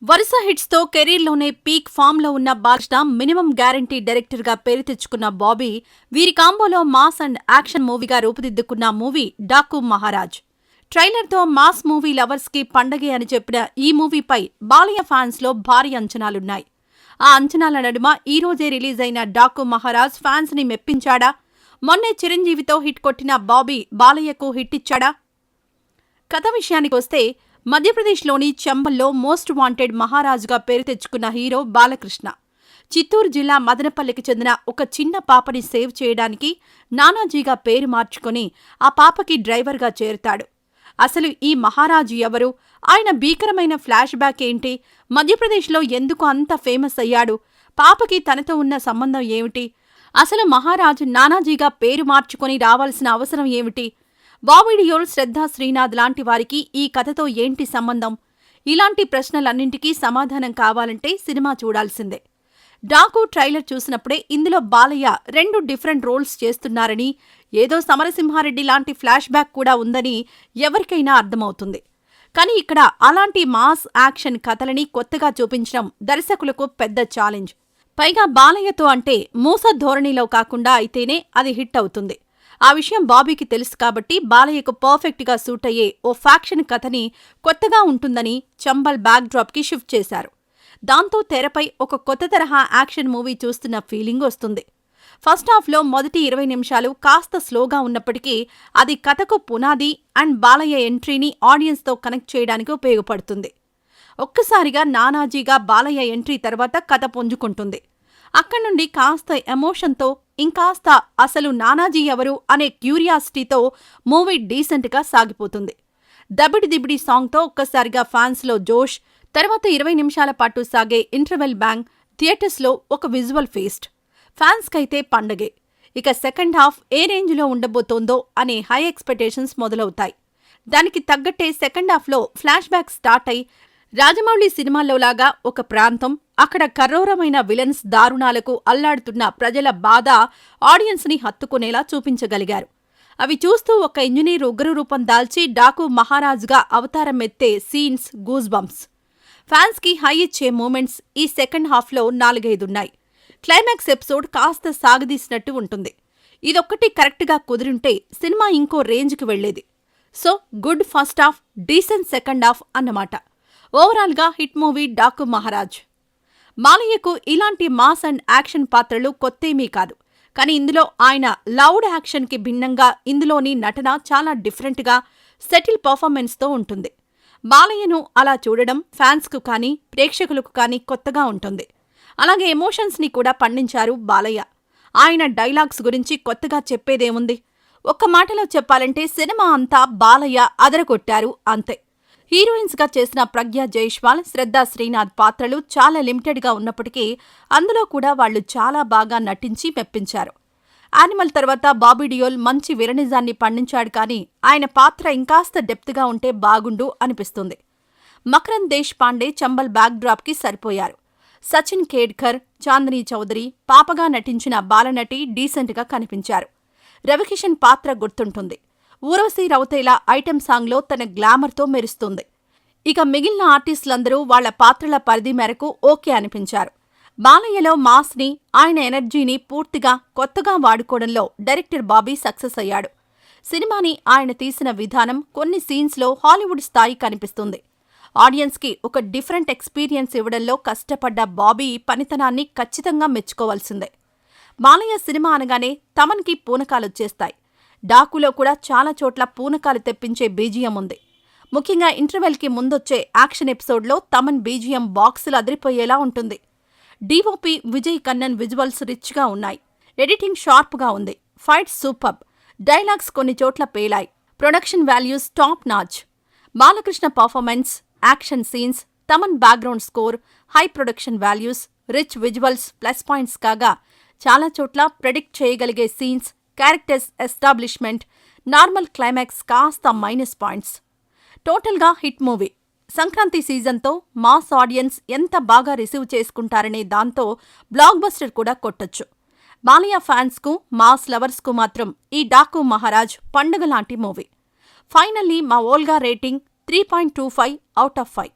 వరుస హిట్స్తో కెరీర్లోనే పీక్ ఫామ్లో ఉన్న బాలకృష్ణ మినిమం గ్యారంటీ డైరెక్టర్గా పేరు తెచ్చుకున్న బాబీ వీరి కాంబోలో మాస్ అండ్ యాక్షన్ మూవీగా రూపుదిద్దుకున్న మూవీ డాకు మహారాజ్. ట్రైలర్తో మాస్ మూవీ లవర్స్కి పండగే అని చెప్పిన ఈ మూవీపై బాలయ్య ఫ్యాన్స్లో భారీ అంచనాలున్నాయి. ఆ అంచనాల నడుమ ఈ రోజే రిలీజ్ అయిన డాకు మహారాజ్ ఫ్యాన్స్ని మెప్పించాడా? మొన్నే చిరంజీవితో హిట్ కొట్టిన బాబీ బాలయ్యకు హిట్ ఇచ్చాడా? కథ విషయానికొస్తే మధ్యప్రదేశ్లోని చంబల్లో మోస్ట్ వాంటెడ్ మహారాజుగా పేరు తెచ్చుకున్న హీరో బాలకృష్ణ. చిత్తూరు జిల్లా మదనపల్లికి చెందిన ఒక చిన్న పాపని సేవ్ చేయడానికి నానాజీగా పేరు మార్చుకుని ఆ పాపకి డ్రైవర్గా చేరుతాడు. అసలు ఈ మహారాజు ఎవరు? ఆయన భీకరమైన ఫ్లాష్ బ్యాక్ ఏంటి? మధ్యప్రదేశ్లో ఎందుకు అంత ఫేమస్ అయ్యాడు? పాపకి తనతో ఉన్న సంబంధం ఏమిటి? అసలు మహారాజు నానాజీగా పేరు మార్చుకొని రావాల్సిన అవసరం ఏమిటి? బాబీ డియోల్, శ్రద్ధా శ్రీనాథ్ లాంటి వారికి ఈ కథతో ఏంటి సంబంధం? ఇలాంటి ప్రశ్నలన్నింటికీ సమాధానం కావాలంటే సినిమా చూడాల్సిందే. డాకు ట్రైలర్ చూసినప్పుడే ఇందులో బాలయ్య 2 డిఫరెంట్ రోల్స్ చేస్తున్నారని, ఏదో సమరసింహారెడ్డి లాంటి ఫ్లాష్ బ్యాక్ కూడా ఉందని ఎవరికైనా అర్థమవుతుంది. కానీ ఇక్కడ అలాంటి మాస్ యాక్షన్ కథలని కొత్తగా చూపించడం దర్శకులకు పెద్ద ఛాలెంజ్. పైగా బాలయ్యతో అంటే మూస ధోరణిలో కాకుండా అయితేనే అది హిట్ అవుతుంది. ఆ విషయం బాబీకి తెలుసు కాబట్టి బాలయ్యకు పర్ఫెక్ట్గా సూట్ అయ్యే ఓ ఫ్యాక్షన్ కథని కొత్తగా ఉంటుందని చంబల్ బ్యాక్ డ్రాప్కి షిఫ్ట్ చేశారు. దాంతో తెరపై ఒక కొత్త తరహా యాక్షన్ మూవీ చూస్తున్న ఫీలింగ్ వస్తుంది. ఫస్ట్ హాఫ్లో మొదటి 20 నిమిషాలు కాస్త స్లోగా ఉన్నప్పటికీ అది కథకు పునాది అండ్ బాలయ్య ఎంట్రీని ఆడియన్స్తో కనెక్ట్ చేయడానికి ఉపయోగపడుతుంది. ఒక్కసారిగా నానాజీగా బాలయ్య ఎంట్రీ తర్వాత కథ పుంజుకుంటుంది. అక్కడ్నుండి కాస్త ఎమోషన్తో, ఇంకాస్త అసలు నానాజీ ఎవరు అనే క్యూరియాసిటీతో మూవీ డీసెంట్గా సాగిపోతుంది. దబిడి దిబిడి సాంగ్తో ఒక్కసారిగా ఫ్యాన్స్లో జోష్, తర్వాత 20 నిమిషాల పాటు సాగే ఇంటర్వెల్ బ్యాంగ్, థియేటర్స్లో ఒక విజువల్ ఫీస్ట్. ఫ్యాన్స్కైతే పండగే. ఇక సెకండ్ హాఫ్ ఏ రేంజ్లో ఉండబోతోందో అనే హై ఎక్స్పెక్టేషన్స్ మొదలవుతాయి. దానికి తగ్గట్టే సెకండ్ హాఫ్లో ఫ్లాష్ బ్యాక్ స్టార్ట్ అయి రాజమౌళి సినిమాల్లోలాగా ఒక ప్రాంతం, అక్కడ కర్రూరమైన విలన్స్ దారుణాలకు అల్లాడుతున్న ప్రజల బాధ ఆడియన్స్ని హత్తుకునేలా చూపించగలిగారు. అవి చూస్తూ ఒక ఇంజనీర్ ఉగ్రరూపం దాల్చి డాకు మహారాజుగా అవతారం ఎత్తే సీన్స్ గూస్ బంప్స్. ఫ్యాన్స్కి హై ఇచ్చే మూమెంట్స్ ఈ సెకండ్ హాఫ్లో 4-5 ఉన్నాయి. క్లైమాక్స్ ఎపిసోడ్ కాస్త సాగదీసినట్టు ఉంటుంది. ఇదొక్కటి కరెక్ట్గా కుదిరుంటే సినిమా ఇంకో రేంజ్కి వెళ్లేది. So good first half, decent second half అన్నమాట. ఓవరాల్గా హిట్ మూవీ డాకు మహారాజ్. బాలయ్యకు ఇలాంటి మాస్ అండ్ యాక్షన్ పాత్రలు కొత్తేమీ కాదు. కానీ ఇందులో ఆయన లౌడ్ యాక్షన్కి భిన్నంగా ఇందులోని నటన చాలా డిఫరెంట్గా సెటిల్ పర్ఫార్మెన్స్తో ఉంటుంది. బాలయ్యను అలా చూడడం ఫ్యాన్స్కు కానీ ప్రేక్షకులకు కానీ కొత్తగా ఉంటుంది. అలాగే ఎమోషన్స్ని కూడా పండించారు బాలయ్య. ఆయన డైలాగ్స్ గురించి కొత్తగా చెప్పేదేముంది? ఒక్క మాటలో చెప్పాలంటే సినిమా అంతా బాలయ్య అదరగొట్టారు అంతే. హీరోయిన్స్గా చేసిన ప్రజ్ఞ జైష్వాల్, శ్రద్ధా శ్రీనాథ్ పాత్రలు చాలా లిమిటెడ్గా ఉన్నప్పటికీ అందులో కూడా వాళ్లు చాలా బాగా నటించి మెప్పించారు. యానిమల్ తర్వాత బాబీ డియోల్ మంచి విరనిజాన్ని పండించాడు, కానీ ఆయన పాత్ర ఇంకాస్త డెప్త్గా ఉంటే బాగుండు అనిపిస్తుంది. మకరంద్ దేశ్ పాండే చంబల్ బ్యాక్ డ్రాప్కి సరిపోయారు. సచిన్ ఖేడ్కర్, చాందినీ చౌదరి పాపగా నటించిన బాలనటి డీసెంట్గా కనిపించారు. రవికిషన్ పాత్ర గుర్తుంటుంది. ఊర్వశి రౌతేలా ఐటెం సాంగ్లో తన గ్లామర్తో మెరుస్తుంది. ఇక మిగిలిన ఆర్టిస్టులందరూ వాళ్ల పాత్రల పరిధి మేరకు ఓకే అనిపించారు. బాలయ్యలో మాస్ని, ఆయన ఎనర్జీని పూర్తిగా కొత్తగా వాడుకోవడంలో డైరెక్టర్ బాబీ సక్సెస్ అయ్యాడు. సినిమాని ఆయన తీసిన విధానం కొన్ని సీన్స్లో హాలీవుడ్ స్థాయి కనిపిస్తుంది. ఆడియన్స్కి ఒక డిఫరెంట్ ఎక్స్పీరియన్స్ ఇవ్వడంలో కష్టపడ్డ బాబీ పనితనాన్ని ఖచ్చితంగా మెచ్చుకోవాల్సిందే. బాలయ్య సినిమా అనగానే తమన్కి పూనకాలొచ్చేస్తాయి. డాకులో కూడా చాలా చోట్ల పూనకాలు తెప్పించే బీజియం ఉంది. ముఖ్యంగా ఇంటర్వెల్కి ముందొచ్చే యాక్షన్ ఎపిసోడ్లో తమన్ బీజియం బాక్సులు అదిరిపోయేలా ఉంటుంది. డీఓపీ విజయ్ కన్నన్ విజువల్స్ రిచ్గా ఉన్నాయి. ఎడిటింగ్ షార్ప్గా ఉంది. Fights superb. డైలాగ్స్ కొన్ని చోట్ల పేలాయి. Production values top notch. Balakrishna performance, action scenes, Thaman background score, high production values, rich visuals plus points కాగా చాలా చోట్ల ప్రెడిక్ట్ చేయగలిగే scenes, characters establishment, normal climax కాస్త మైనస్ పాయింట్స్. టోటల్గా హిట్ మూవీ. సంక్రాంతి సీజన్తో మాస్ ఆడియన్స్ ఎంత బాగా రిసీవ్ చేసుకుంటారనే దాంతో బ్లాక్ బస్టర్ కూడా కొట్టొచ్చు. బాలయ్య ఫ్యాన్స్కు, మాస్ లవర్స్కు మాత్రం ఈ డాకు మహారాజ్ పండుగ లాంటి మూవీ. ఫైనల్లీ మా ఓల్గా రేటింగ్ 3.25 out of 5.